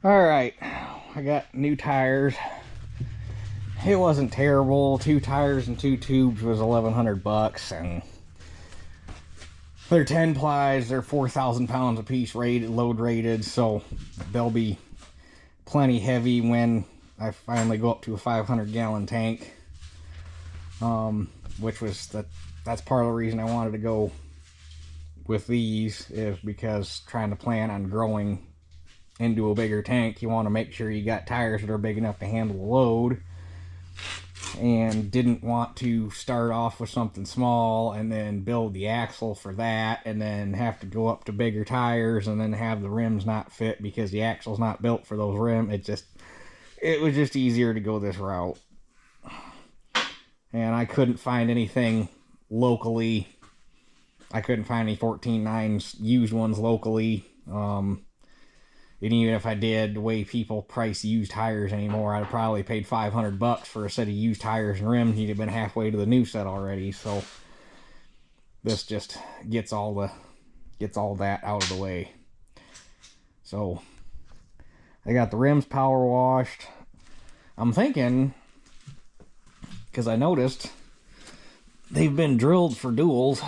Alright, I got new tires. It wasn't terrible. 2 tires and 2 tubes was 1,100 bucks, and they're 10 plies. They're 4,000 pounds a piece, rated, load rated, so they'll be plenty heavy when I finally go up to a 500-gallon tank. Which was that's part of the reason I wanted to go with these, is because trying to plan on growing into a bigger tank, you want to make sure you got tires that are big enough to handle the load, and didn't want to start off with something small and then build the axle for that and then have to go up to bigger tires and then have the rims not fit because the axle's not built for those rims. It was just easier to go this route. And I couldn't find anything locally. I couldn't find any 14.9s used ones locally. And even if I did, the way people price used tires anymore, I'd have probably paid 500 bucks for a set of used tires and rims. You'd have been halfway to the new set already. So this just gets all that out of the way. So I got the rims power washed. I'm thinking, because I noticed they've been drilled for duals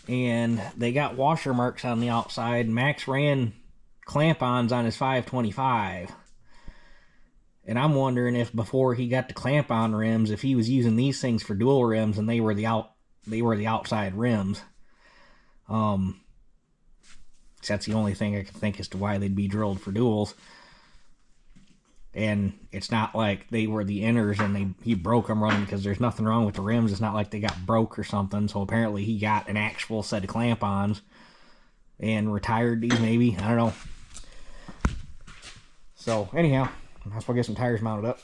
and they got washer marks on the outside. Max ran clamp-ons on his 525, and I'm wondering if before he got the clamp-on rims, if he was using these things for dual rims and they were the outside rims. That's the only thing I can think as to why they'd be drilled for duals. And it's not like they were the inners and he broke them running, because there's nothing wrong with the rims. It's not like they got broke or something. So apparently he got an actual set of clamp-ons and retired these, maybe. I don't know. So anyhow, I'll have to get some tires mounted up.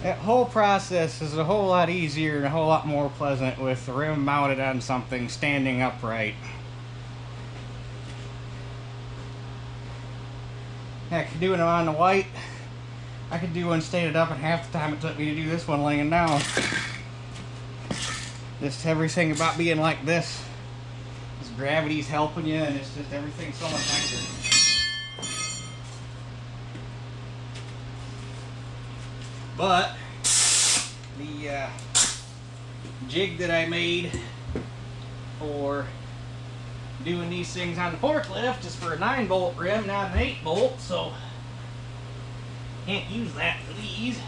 That whole process is a whole lot easier and a whole lot more pleasant with the rim mounted on something standing upright. Heck, doing it on the white, I could do one standing up in half the time it took me to do this one laying down. Just everything about being like this. This gravity's helping you, and it's just everything's so much nicer. But the jig that I made for doing these things on the forklift is for a 9-bolt rim, not an 8-bolt, so can't use that for these.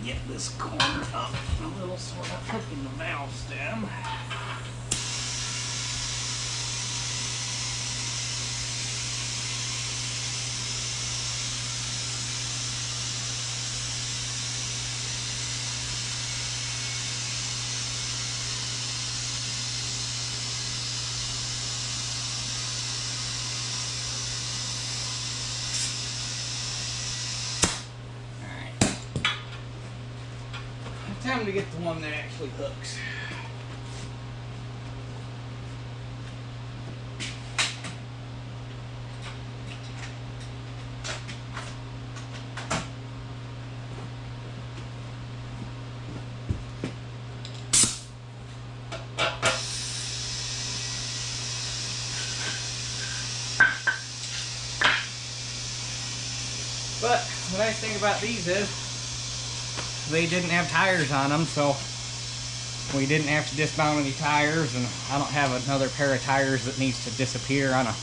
Get this corner up a little so we're not hooking the valve stem. Time to get the one that actually hooks. But the nice thing about these is they didn't have tires on them, so we didn't have to dismount any tires, and I don't have another pair of tires that needs to disappear on a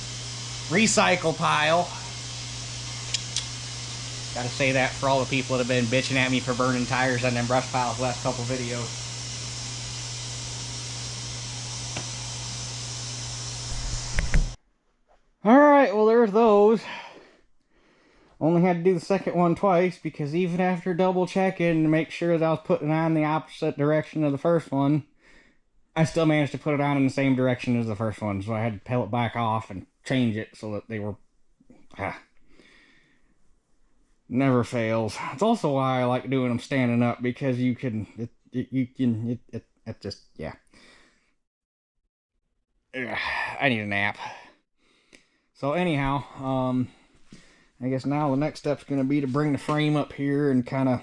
recycle pile. Gotta say that for all the people that have been bitching at me for burning tires on them brush piles the last couple videos. Alright, well there's those. Only had to do the second one twice because even after double checking to make sure that I was putting it on the opposite direction of the first one, I still managed to put it on in the same direction as the first one. So I had to peel it back off and change it so that they were... Never fails. It's also why I like doing them standing up, because you can... It just... yeah. I need a nap. So anyhow, I guess now the next step's going to be to bring the frame up here and kind of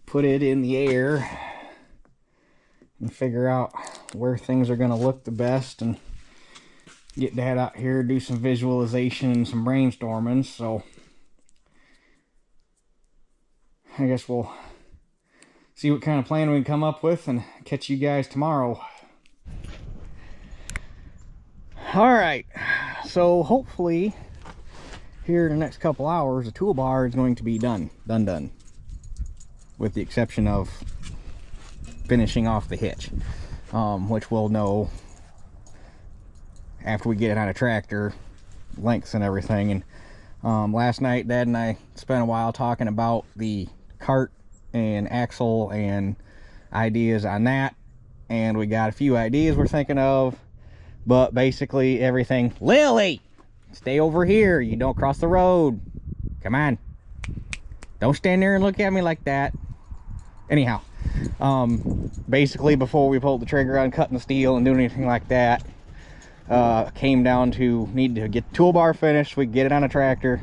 put it in the air and figure out where things are going to look the best and get Dad out here, do some visualization and some brainstorming. So I guess we'll see what kind of plan we can come up with and catch you guys tomorrow. Alright, so hopefully here in the next couple hours, the toolbar is going to be done. With the exception of finishing off the hitch, which we'll know after we get it on a tractor, lengths and everything. And last night, Dad and I spent a while talking about the cart and axle and ideas on that. And we got a few ideas we're thinking of, but basically everything... Lily! Stay over here. You don't cross the road. Come on. Don't stand there and look at me like that. Anyhow, basically before we pulled the trigger on cutting the steel and doing anything like that, came down to need to get the toolbar finished. We get it on a tractor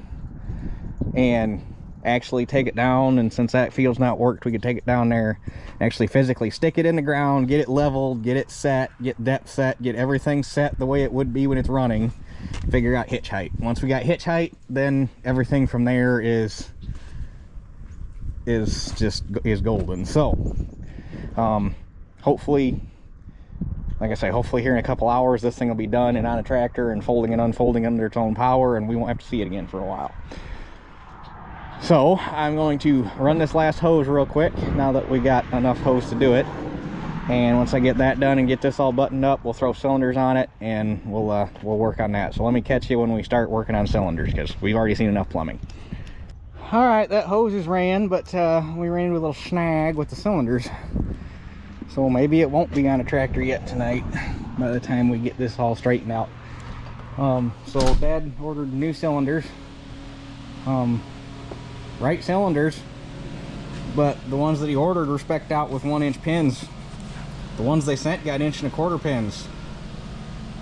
and actually take it down. And since that field's not worked, we could take it down there, actually physically stick it in the ground, get it leveled, get it set, get depth set, get everything set the way it would be when it's running. Figure out hitch height. Once we got hitch height, then everything from there is golden. So Hopefully, like I say, hopefully here in a couple hours this thing will be done and on a tractor and folding and unfolding under its own power, and we won't have to see it again for a while. So I'm going to run this last hose real quick now that we got enough hose to do it. And once I get that done and get this all buttoned up, we'll throw cylinders on it and we'll work on that. So let me catch you when we start working on cylinders, because we've already seen enough plumbing. All right, that hose is ran, but we ran into a little snag with the cylinders. So maybe it won't be on a tractor yet tonight by the time we get this all straightened out. So Dad ordered new cylinders, right cylinders, but the ones that he ordered were spec'd out with 1-inch pins. The ones they sent got 1.25-inch pins.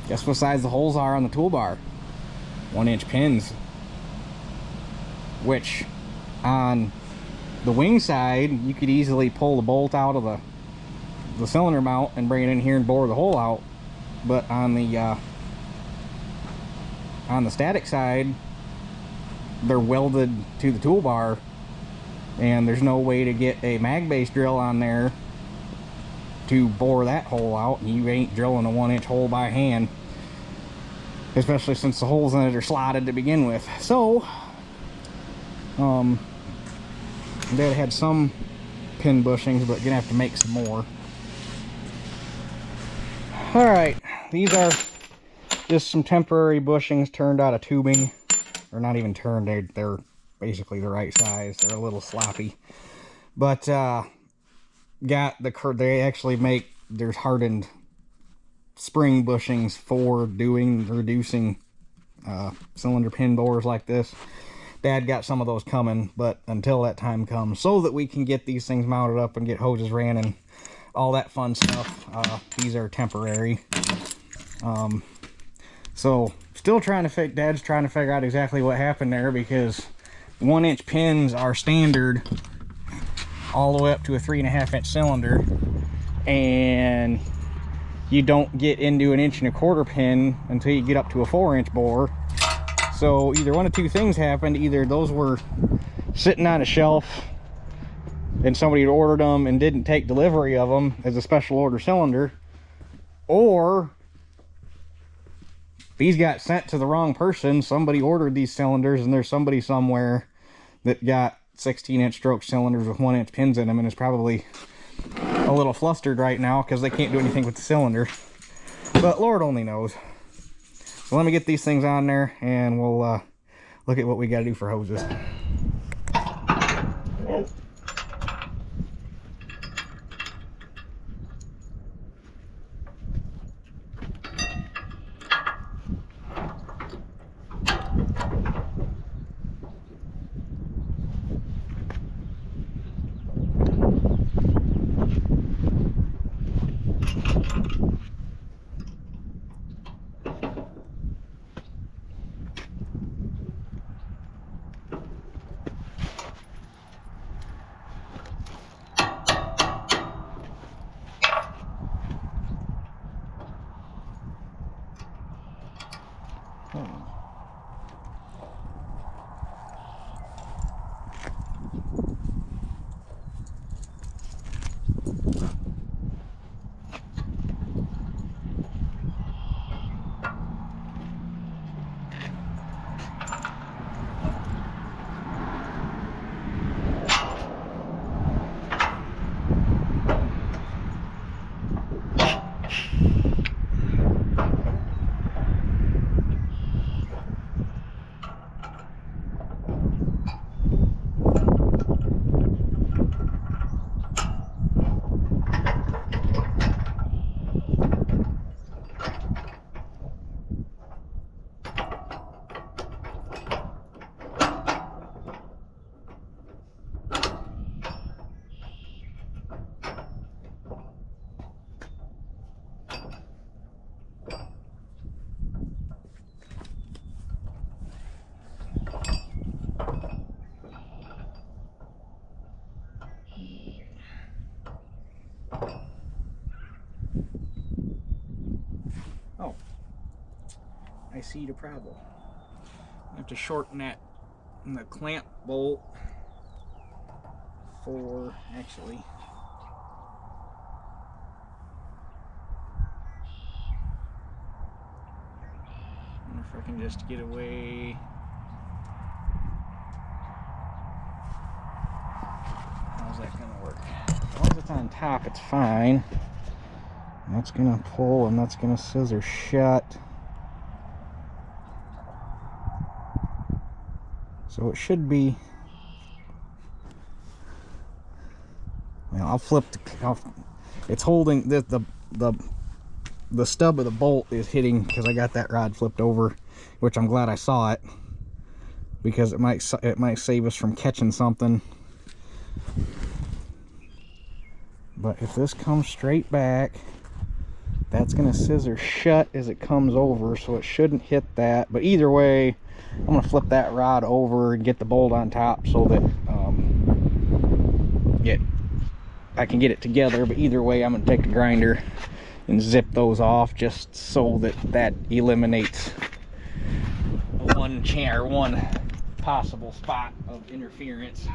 Guess what size the holes are on the toolbar? 1-inch pins. Which, on the wing side, you could easily pull the bolt out of the cylinder mount and bring it in here and bore the hole out. But on the static side, they're welded to the toolbar, and there's no way to get a mag base drill on there to bore that hole out. You ain't drilling a 1-inch hole by hand, especially since the holes in it are slotted to begin with. So Dad had some pin bushings, but gonna have to make some more. All right, these are just some temporary bushings turned out of tubing, or not even turned, they're basically the right size. They're a little sloppy, but they actually make, there's hardened spring bushings for reducing cylinder pin bores like this. Dad got some of those coming, but until that time comes, so that we can get these things mounted up and get hoses ran and all that fun stuff, these are temporary. So still Dad's trying to figure out exactly what happened there, because 1-inch pins are standard all the way up to a 3.5-inch cylinder, and you don't get into an 1.25-inch pin until you get up to a 4-inch bore. So either one of two things happened: either those were sitting on a shelf and somebody had ordered them and didn't take delivery of them as a special order cylinder, or these got sent to the wrong person. Somebody ordered these cylinders, and there's somebody somewhere that got 16-inch stroke cylinders with 1-inch pins in them and is probably a little flustered right now because they can't do anything with the cylinder. But Lord only knows. So let me get these things on there and we'll look at what we got to do for hoses. Oh, I see the problem. I have to shorten that in the clamp bolt for, actually, if I can just get away. How's that gonna work? As long as it's on top, it's fine. That's gonna pull and that's gonna scissor shut. So it should be. Well, I'll flip it's holding the stub of the bolt is hitting because I got that rod flipped over, which I'm glad I saw it because it might save us from catching something. But if this comes straight back, that's gonna scissor shut as it comes over, so it shouldn't hit that. But either way, I'm gonna flip that rod over and get the bolt on top so that I can get it together. But either way, I'm gonna take the grinder and zip those off just so that eliminates one possible spot of interference.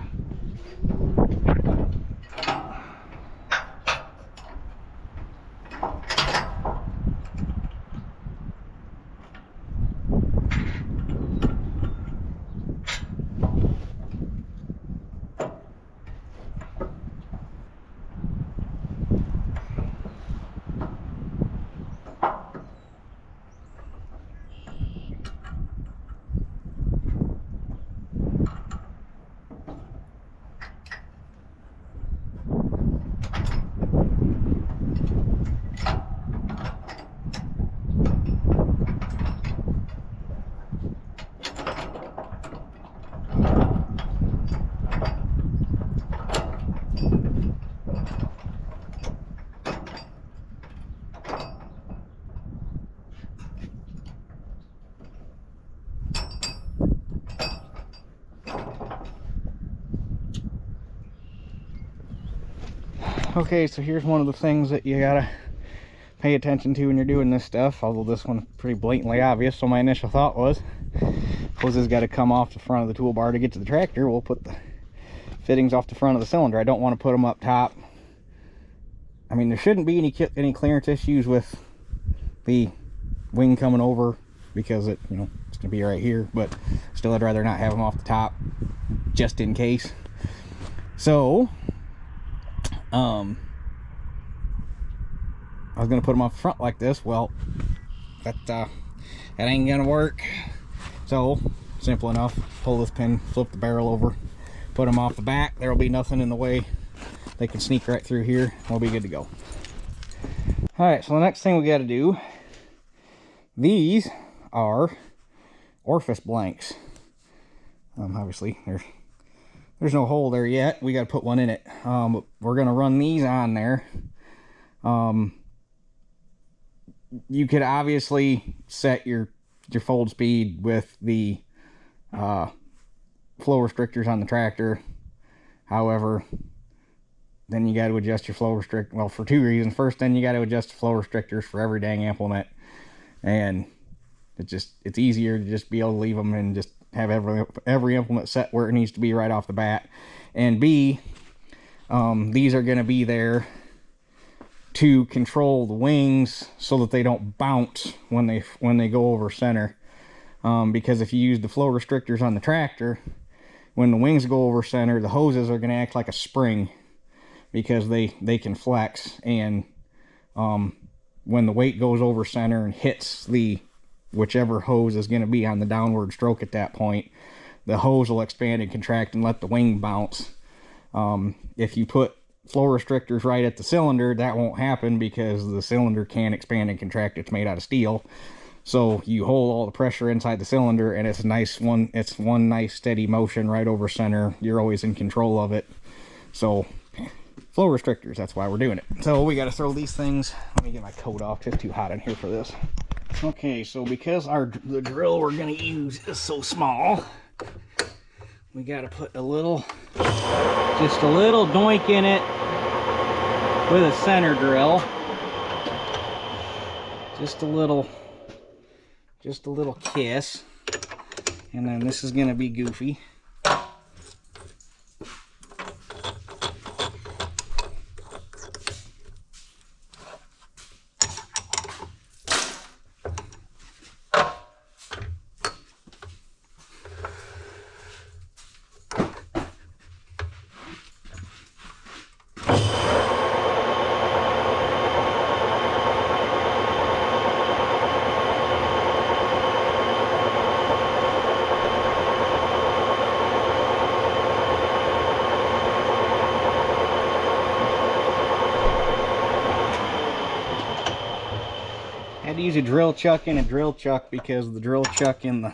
Okay, so here's one of the things that you gotta pay attention to when you're doing this stuff, although this one's pretty blatantly obvious. So my initial thought was, hoses got to come off the front of the toolbar to get to the tractor. We'll put the fittings off the front of the cylinder. I don't want to put them up top. I mean, there shouldn't be any clearance issues with the wing coming over because it's gonna be right here, but still I'd rather not have them off the top just in case. So I was gonna put them off the front like this. Well, that ain't gonna work. So simple enough, pull this pin, flip the barrel over, put them off the back. There'll be nothing in the way. They can sneak right through here. We'll be good to go. All right, so the next thing we got to do, these are orifice blanks. Obviously there's no hole there yet. We got to put one in it. But we're gonna run these on there. You could obviously set your fold speed with the flow restrictors on the tractor. However, then you got to adjust your flow restrict. Well, for two reasons. First, then you got to adjust the flow restrictors for every dang implement, and it's easier to just be able to leave them and just have every implement set where it needs to be right off the bat. And B, these are going to be there to control the wings so that they don't bounce when they go over center. Because if you use the flow restrictors on the tractor, when the wings go over center, the hoses are going to act like a spring because they can flex, and when the weight goes over center and hits the whichever hose is going to be on the downward stroke at that point, the hose will expand and contract and let the wing bounce. If you put flow restrictors right at the cylinder, that won't happen because the cylinder can't expand and contract. It's made out of steel. So you hold all the pressure inside the cylinder, and it's one nice steady motion right over center. You're always in control of it. So flow restrictors, that's why we're doing it. So we got to throw these things. Let me get my coat off. It's too hot in here for this. Okay, so because the drill we're going to use is so small, we got to put just a little doink in it with a center drill. Just a little kiss. And then this is going to be goofy. use a drill chuck and a drill chuck because the drill chuck in the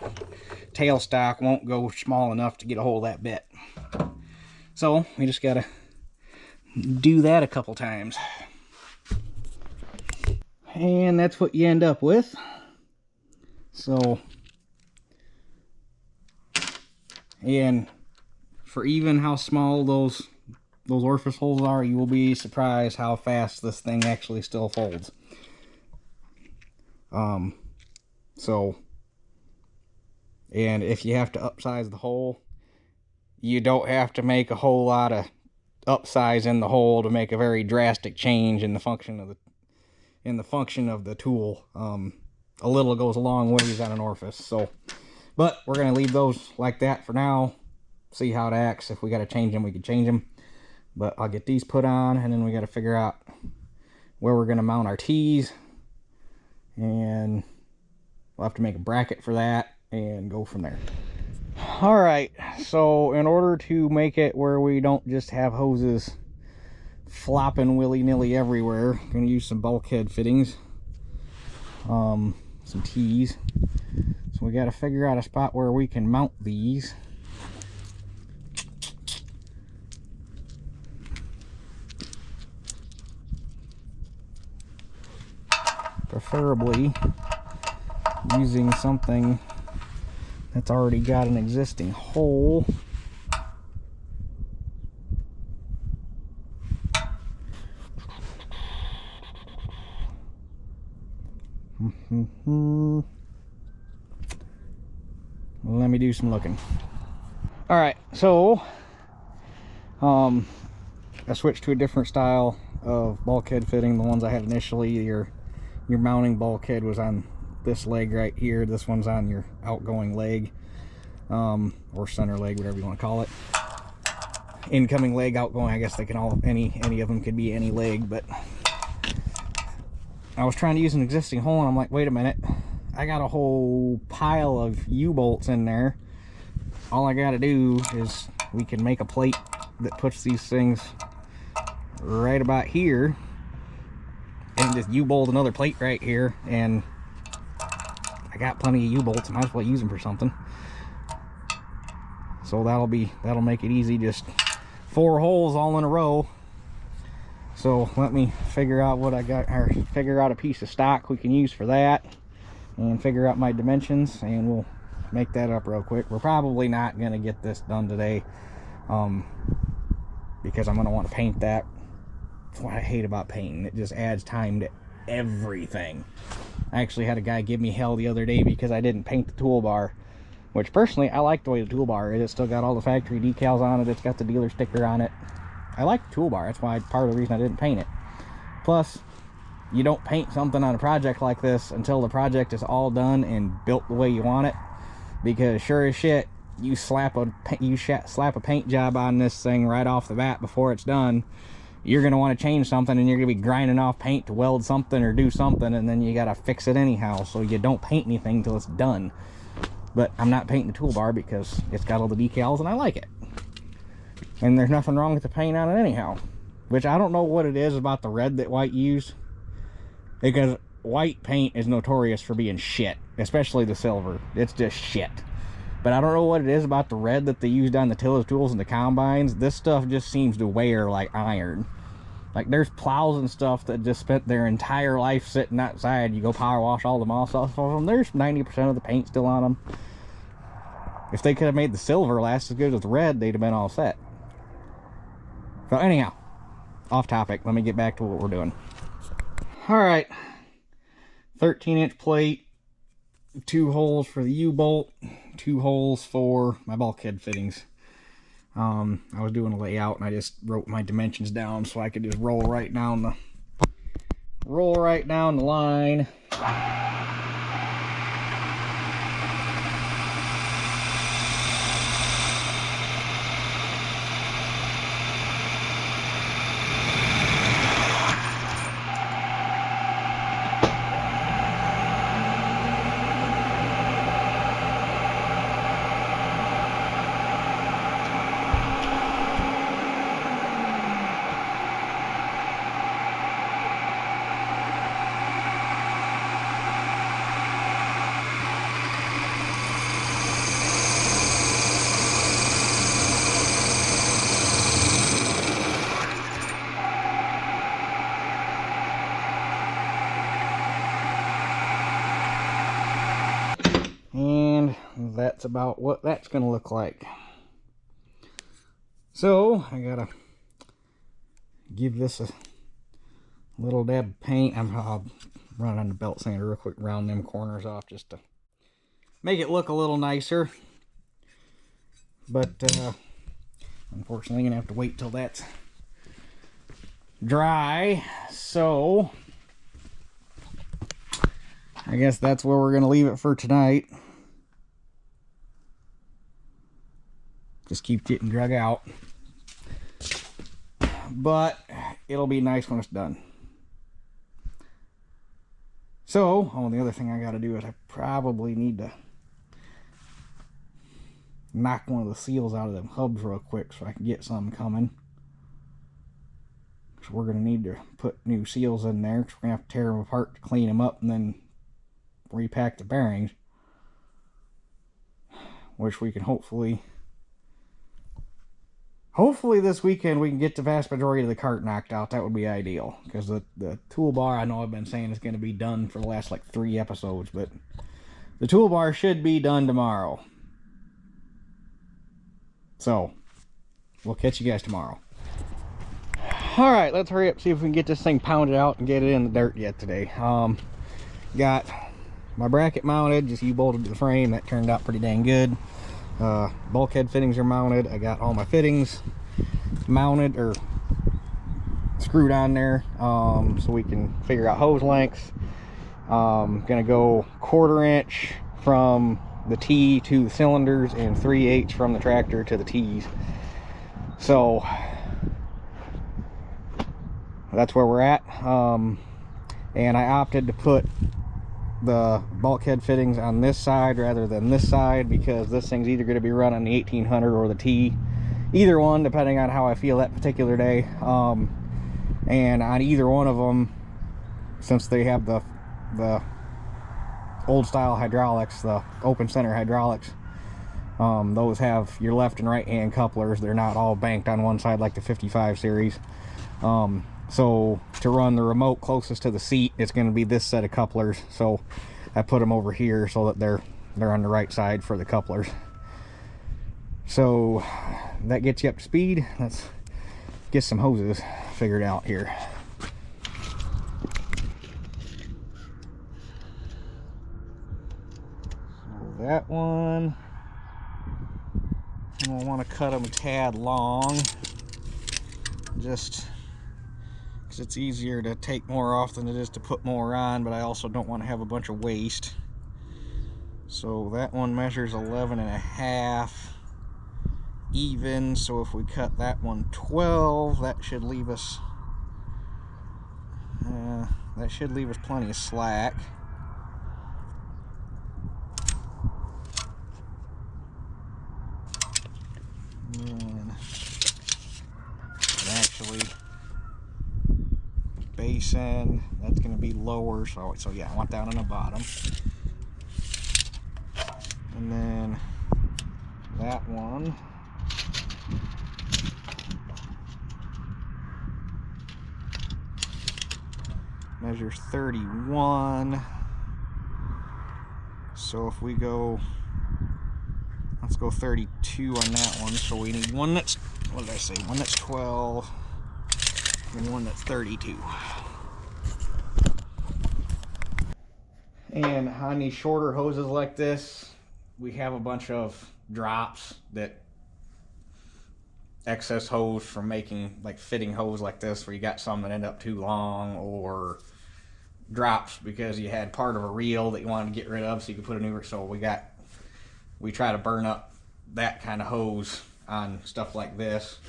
tailstock won't go small enough to get a hold of that bit. So we just gotta do that a couple times. And that's what you end up with. So, and for even how small those orifice holes are, you will be surprised how fast this thing actually still folds. So, and if you have to upsize the hole, you don't have to make a whole lot of upsize in the hole to make a very drastic change in the function of the tool. A little goes a long ways on an orifice. So, but we're gonna leave those like that for now. See how it acts. If we got to change them, we can change them. But I'll get these put on, and then we got to figure out where we're gonna mount our T's, and we'll have to make a bracket for that and go from there. All right, so in order to make it where we don't just have hoses flopping willy-nilly everywhere, I'm gonna use some bulkhead fittings, some T's. So we got to figure out a spot where we can mount these. Preferably using something that's already got an existing hole. Let me do some looking. All right, so I switched to a different style of bulkhead fitting. The ones I had initially, your mounting bulkhead was on this leg right here. This one's on your outgoing leg, or center leg, whatever you want to call it. Incoming leg, outgoing, I guess they can all, any of them could be any leg. But I was trying to use an existing hole, and I'm like, wait a minute, I got a whole pile of U-bolts in there. All I got to do is we can make a plate that puts these things right about here, and just U-bolt another plate right here, and I got plenty of U-bolts. Might as well use them for something. So that'll make it easy. Just 4 holes all in a row. So let me figure out what I got, or figure out a piece of stock we can use for that, and figure out my dimensions, and we'll make that up real quick. We're probably not gonna get this done today, because I'm gonna want to paint that. That's what I hate about painting. It just adds time to everything. I actually had a guy give me hell the other day because I didn't paint the toolbar, which personally I like the way the toolbar is. It's still got all the factory decals on it. It's got the dealer sticker on it. I like the toolbar. That's why part of the reason I didn't paint it. Plus, you don't paint something on a project like this until the project is all done and built the way you want it, because sure as shit, you slap a paint job on this thing right off the bat before it's done, you're going to want to change something, and you're going to be grinding off paint to weld something or do something, and then you got to fix it anyhow. So you don't paint anything until it's done. But I'm not painting the toolbar because it's got all the decals and I like it. And there's nothing wrong with the paint on it anyhow. Which I don't know what it is about the red that White used, because white paint is notorious for being shit, especially the silver. It's just shit. But I don't know what it is about the red that they used on the tillage tools and the combines. This stuff just seems to wear like iron. Like, there's plows and stuff that just spent their entire life sitting outside. You go power wash all the moss off of them, there's 90% of the paint still on them. If they could have made the silver last as good as the red, they'd have been all set. So anyhow, off topic. Let me get back to what we're doing. Alright, 13-inch plate, 2 holes for the U-bolt, 2 holes for my bulkhead fittings. I was doing a layout and I just wrote my dimensions down so I could just roll right down the line. that's about what that's going to look like. So I gotta give this a little dab of paint. I'll run on the belt sander real quick, round them corners off just to make it look a little nicer. But unfortunately, I'm gonna have to wait till that's dry. So I guess that's where we're gonna leave it for tonight. Just keep getting drug out, but it'll be nice when it's done. So, oh, the other thing I got to do is I probably need to knock one of the seals out of them hubs real quick so I can get some coming. So we're going to need to put new seals in there, because we're going to have to tear them apart to clean them up and then repack the bearings, which we can hopefully this weekend we can get the vast majority of the cart knocked out. That would be ideal, because the toolbar, I know I've been saying, is going to be done for the last like 3 episodes, but the toolbar should be done tomorrow. So we'll catch you guys tomorrow. All right, let's hurry up, see if we can get this thing pounded out and get it in the dirt yet today. Got my bracket mounted, just U-bolted to the frame. That turned out pretty dang good. Bulkhead fittings are mounted. I got all my fittings mounted or screwed on there, so we can figure out hose lengths. Gonna go 1/4 inch from the T to the cylinders and 3/8 from the tractor to the T's. So that's where we're at. And I opted to put the bulkhead fittings on this side rather than this side, because this thing's either going to be run on the 1800 or the T, either one depending on how I feel that particular day. And on either one of them, since they have the old style hydraulics, the open center hydraulics, those have your left and right hand couplers. They're not all banked on one side like the 55 series. So to run the remote closest to the seat, it's going to be this set of couplers. So I put them over here so that they're on the right side for the couplers. So that gets you up to speed. Let's get some hoses figured out here. So that one, I'm gonna want to cut them a tad long, just because it's easier to take more off than it is to put more on, but I also don't want to have a bunch of waste. So that one measures 11.5 even, so if we cut that one 12, that should leave us plenty of slack. And actually, base end, that's going to be lower, so yeah, I want that on the bottom. And then that one, measures 31. So if we go, let's go 32 on that one. So we need one that's, what did I say, one that's 12 and one that's 32. And on these shorter hoses like this, we have a bunch of drops, that excess hose from making like fitting hose like this, where you got some that end up too long, or drops because you had part of a reel that you wanted to get rid of so you could put a new. So we try to burn up that kind of hose on stuff like this.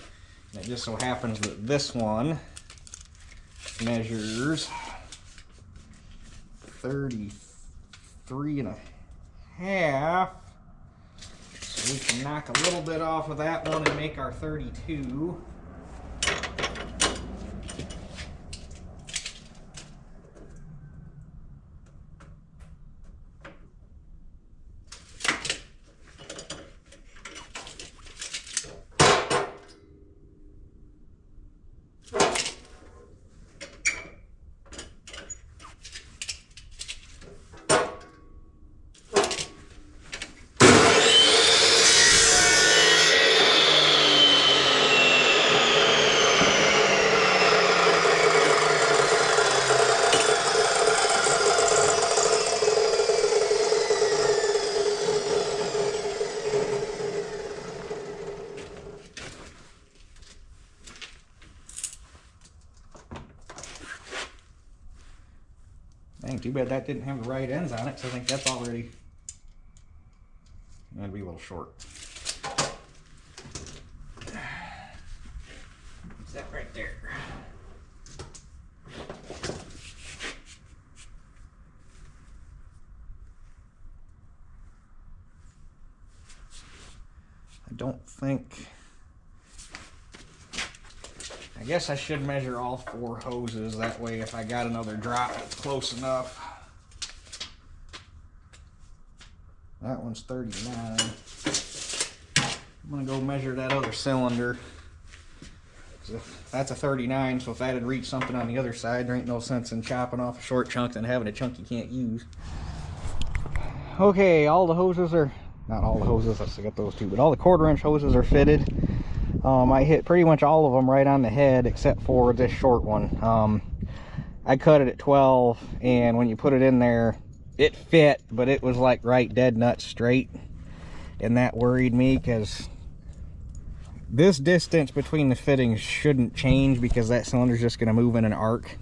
And it just so happens that this one measures 33.5, so we can knock a little bit off of that one and make our 32. Dang, too bad that didn't have the right ends on it, so I think that's already... That'd be a little short. What's that right there? I don't think... I guess I should measure all 4 hoses, that way if I got another drop it's close enough. That one's 39. I'm gonna go measure that other cylinder. That's a 39, so if that had reached something on the other side, there ain't no sense in chopping off a short chunk than having a chunk you can't use. Okay, all the hoses are, not all the hoses, I still got those two, but all the 1/4-inch hoses are fitted. I hit pretty much all of them right on the head except for this short one. I cut it at 12, and when you put it in there, it fit, but it was like right dead nuts straight, and that worried me because this distance between the fittings shouldn't change because that cylinder's just going to move in an arc.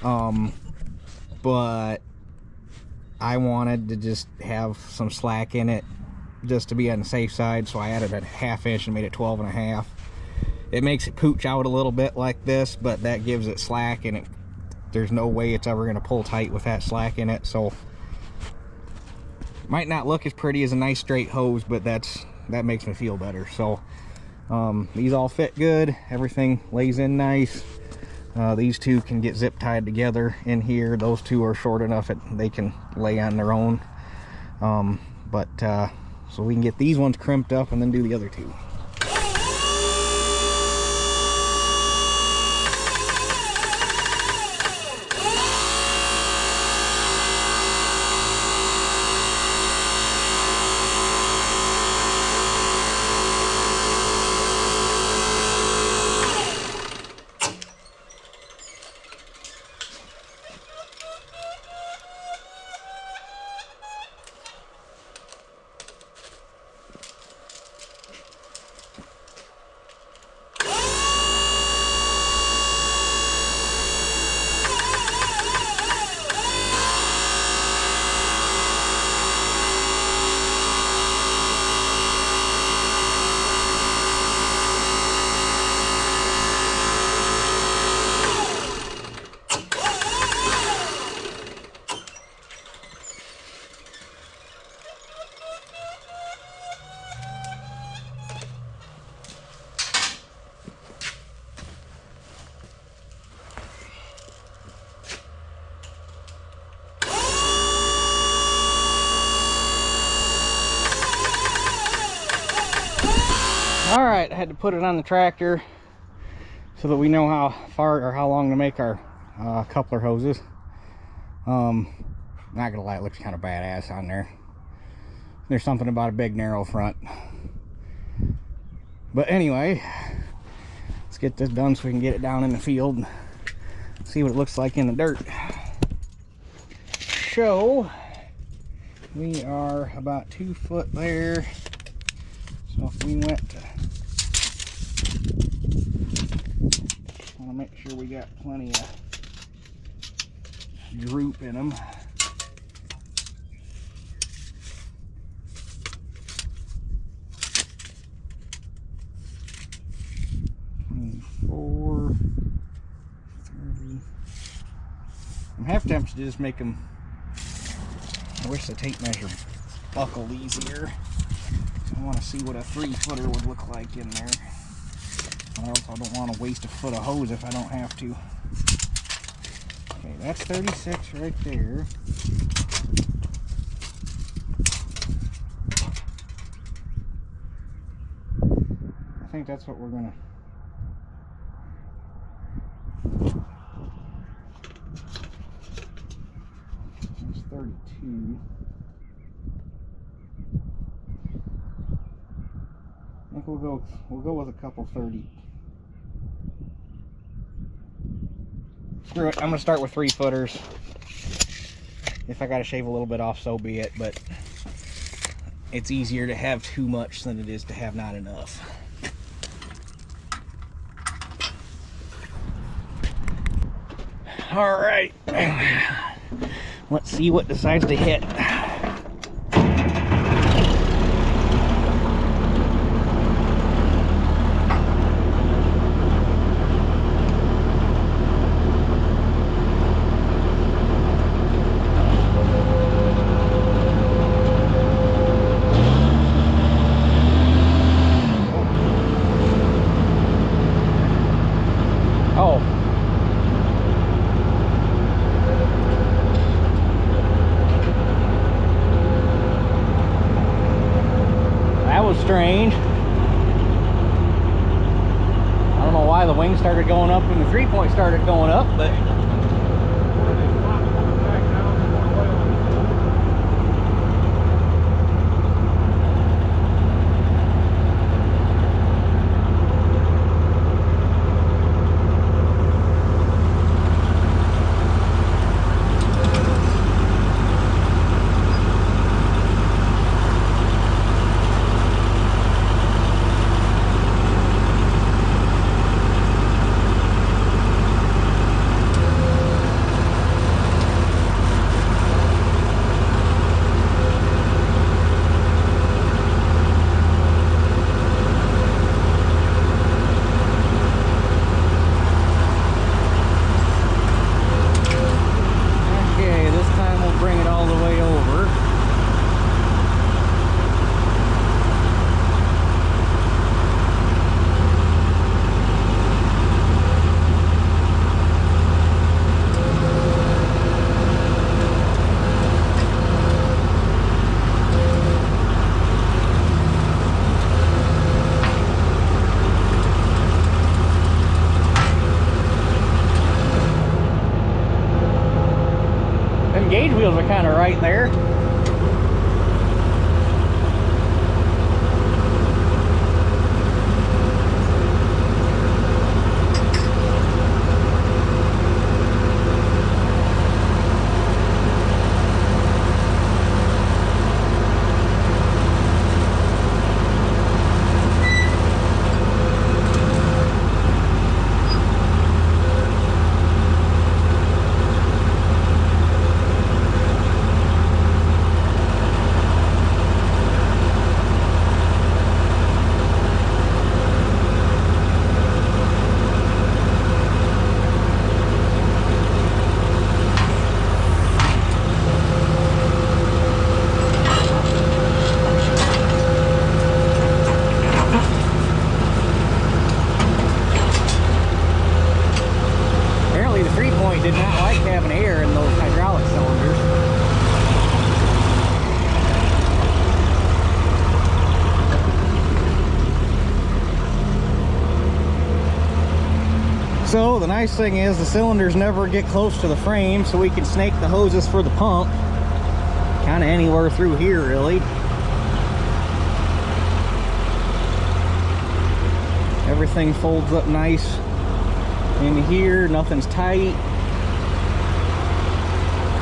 But I wanted to just have some slack in it just to be on the safe side, so I added a 1/2 inch and made it 12.5. It makes it pooch out a little bit like this, but that gives it slack, and there's no way it's ever going to pull tight with that slack in it. So might not look as pretty as a nice straight hose, but that makes me feel better. So these all fit good, everything lays in nice. These two can get zip tied together in here. Those two are short enough that they can lay on their own. So we can get these ones crimped up and then do the other two. Alright, I had to put it on the tractor so that we know how far or how long to make our coupler hoses. Not gonna lie, it looks kind of badass on there. There's something about a big narrow front. But anyway, let's get this done so we can get it down in the field and see what it looks like in the dirt. So we are about 2 foot there. So if we went to, want to make sure we got plenty of droop in them. I'm half tempted to just make them, I wish the tape measure buckled easier. I want to see what a 3-footer would look like in there. Or else I don't want to waste a foot of hose if I don't have to. Okay, that's 36 right there. I think that's what we're gonna. That's 32. I think we'll go with a couple 30. Screw it, I'm gonna start with 3-footers. If I gotta shave a little bit off, so be it, but it's easier to have too much than it is to have not enough. All right, Let's see what decides to hit. Oh. That was strange. I don't know why the wing started going up and the 3-point started going up, but gauge wheels are kind of right there. Did not like having air in those hydraulic cylinders. So the nice thing is the cylinders never get close to the frame, so we can snake the hoses for the pump kind of anywhere through here really. Everything folds up nice in here, nothing's tight.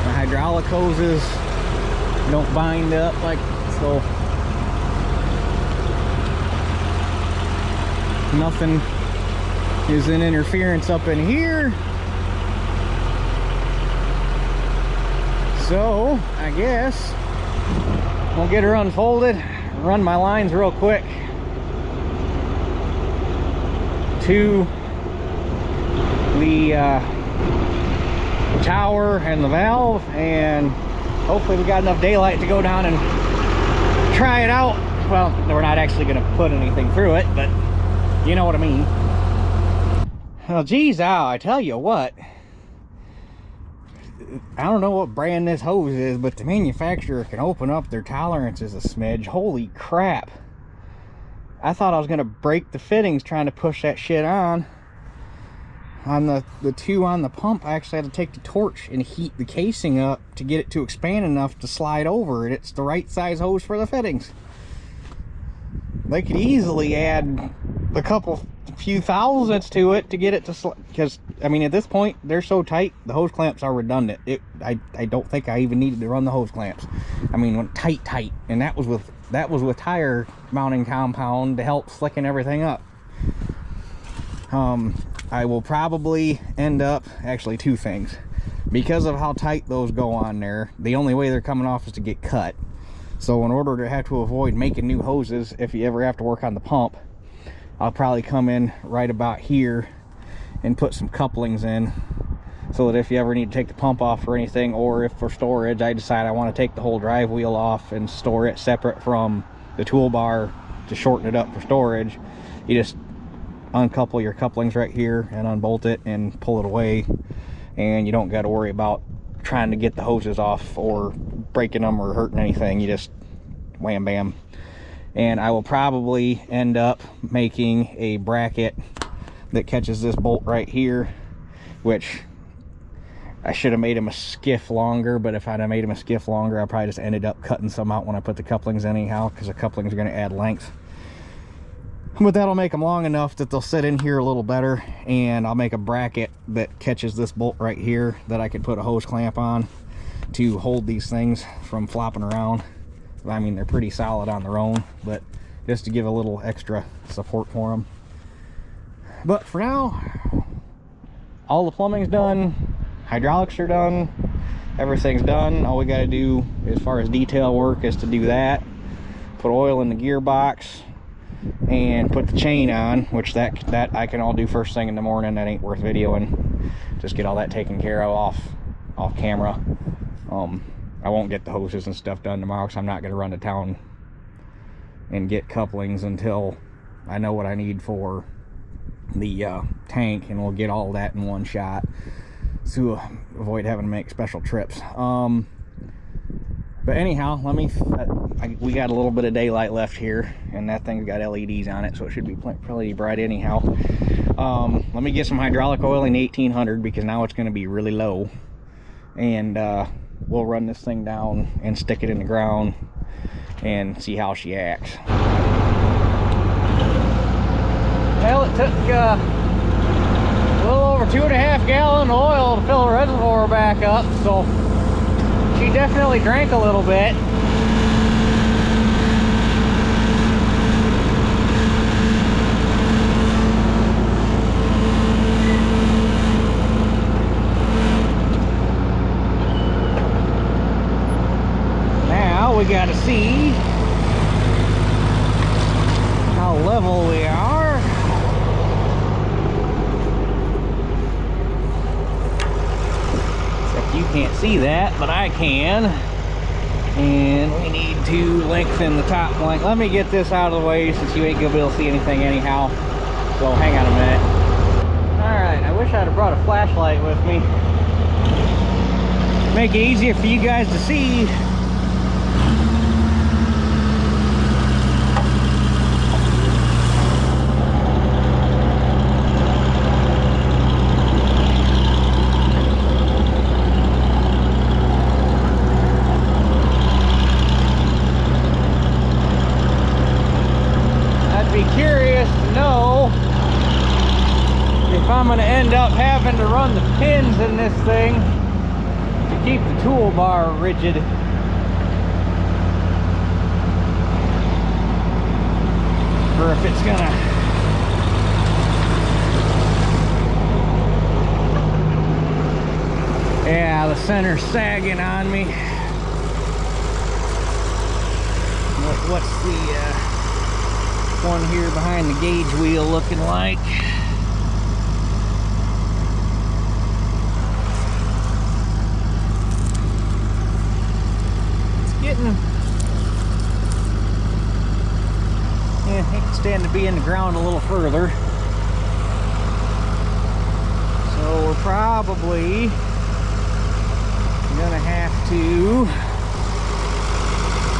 The hydraulic hoses don't bind up like so. Nothing is in interference up in here. So I guess we'll get her unfolded, run my lines real quick to the tower and the valve, and hopefully we got enough daylight to go down and try it out. Well, we're not actually going to put anything through it, but you know what I mean. Well, geez, I tell you what, I don't know what brand this hose is, but the manufacturer can open up their tolerances a smidge. Holy crap. I thought I was going to break the fittings trying to push that shit on. On the two on the pump, I actually had to take the torch and heat the casing up to get it to expand enough to slide over, and it's the right size hose for the fittings. They could easily add a few thousandths to it to get it to because I mean at this point they're so tight the hose clamps are redundant. I don't think I even needed to run the hose clamps. I mean tight, and that was with tire mounting compound to help slicken everything up. I will probably end up, actually two things. because of how tight those go on there, the only way they're coming off is to get cut. So in order to have to avoid making new hoses, if you ever have to work on the pump, I'll probably come in right about here and put some couplings in, so that if you ever need to take the pump off or anything, or if for storage I decide I want to take the whole drive wheel off and store it separate from the toolbar to shorten it up for storage, you just uncouple your couplings right here and unbolt it and pull it away, and you don't got to worry about trying to get the hoses off or breaking them or hurting anything. You just wham bam. And I will probably end up making a bracket that catches this bolt right here, which I should have made him a skiff longer, but if I'd have made him a skiff longer, I probably just ended up cutting some out when I put the couplings in anyhow, because the couplings are going to add length. But that'll make them long enough that they'll sit in here a little better, and I'll make a bracket that catches this bolt right here that I can put a hose clamp on to hold these things from flopping around. I mean, they're pretty solid on their own, but just to give a little extra support for them. But for now, all the plumbing's done, hydraulics are done, everything's done. All we got to do as far as detail work is to do that, put oil in the gearbox, and put the chain on, which that I can all do first thing in the morning. That ain't worth videoing. Just get all that taken care of off camera. I won't get the hoses and stuff done tomorrow, because I'm not going to run to town and get couplings until I know what I need for the tank, and we'll get all that in one shot to avoid having to make special trips. But anyhow, we got a little bit of daylight left here, and that thing's got LEDs on it, so it should be pretty bright anyhow. Let me get some hydraulic oil in 1800, because now it's going to be really low, and we'll run this thing down and stick it in the ground and see how she acts. Well, it took a little over 2.5 gallons of oil to fill the reservoir back up, so she definitely drank a little bit. Now we got to see how level we are. You can't see that, but I can. And we need to lengthen the top blank. Let me get this out of the way, since you ain't gonna be able to see anything anyhow. So hang on a minute. Alright, I wish I'd have brought a flashlight with me. Make it easier for you guys to see. I'm going to end up having to run the pins in this thing to keep the toolbar rigid. Or if it's gonna yeah, the center's sagging on me. What's the one here behind the gauge wheel looking like? Yeah, I can stand to be in the ground a little further. So we're probably gonna have to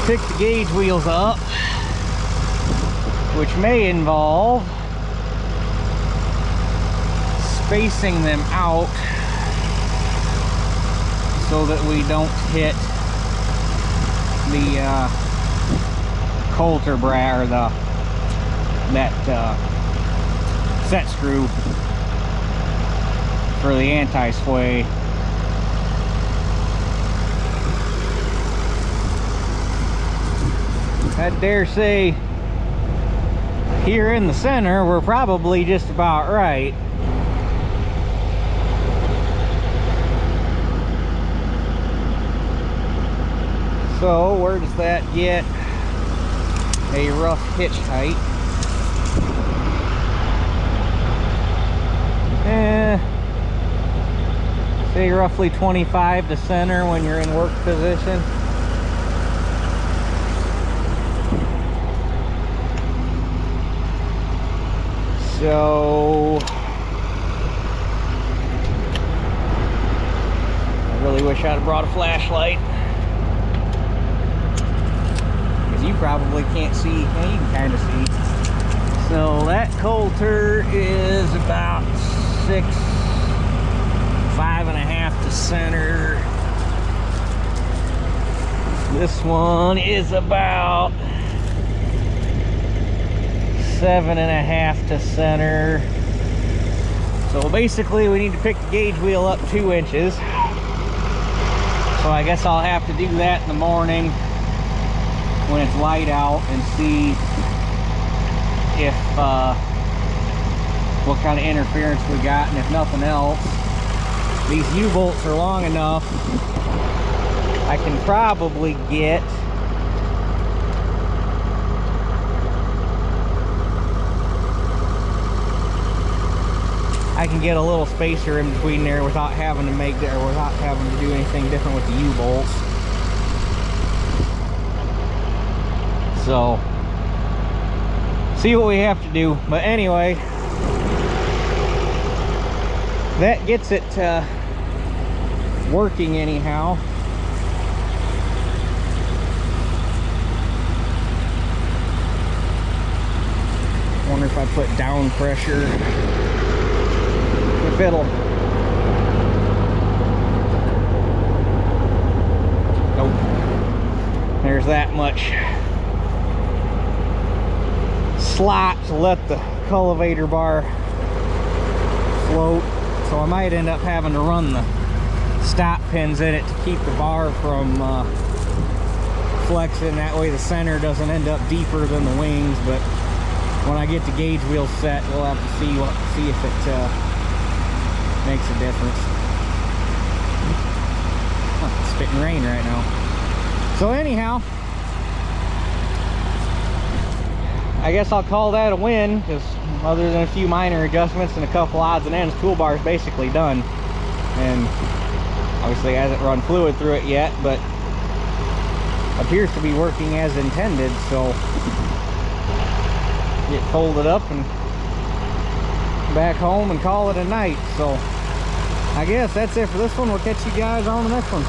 pick the gauge wheels up, which may involve spacing them out so that we don't hit the coulter bracket, or that set screw for the anti-sway. I dare say here in the center we're probably just about right. So where does that get a rough hitch height? Say roughly 25 to center when you're in work position. So I really wish I'd have brought a flashlight, because you probably can't see. Well, you can kind of see. So that coulter is about 5.5 to center. This one is about 7.5 to center. So basically we need to pick the gauge wheel up 2 inches. So I guess I'll have to do that in the morning when it's light out and see if what kind of interference we got, and if nothing else, these U-bolts are long enough I can probably get a little spacer in between there without having to make that, or without having to do anything different with the U-bolts. So see what we have to do. But anyway, that gets it working anyhow. Wonder if I put down pressure, if it'll. Nope. There's that much slot to let the cultivator bar float. So I might end up having to run the stop pins in it to keep the bar from flexing. That way the center doesn't end up deeper than the wings. But when I get the gauge wheel set, we'll have to see if it makes a difference. It's spitting rain right now. So anyhow, I guess I'll call that a win, because other than a few minor adjustments and a couple odds and ends, toolbar is basically done. And obviously hasn't run fluid through it yet, but appears to be working as intended. So get folded up and back home and call it a night. So I guess that's it for this one. We'll catch you guys on the next one.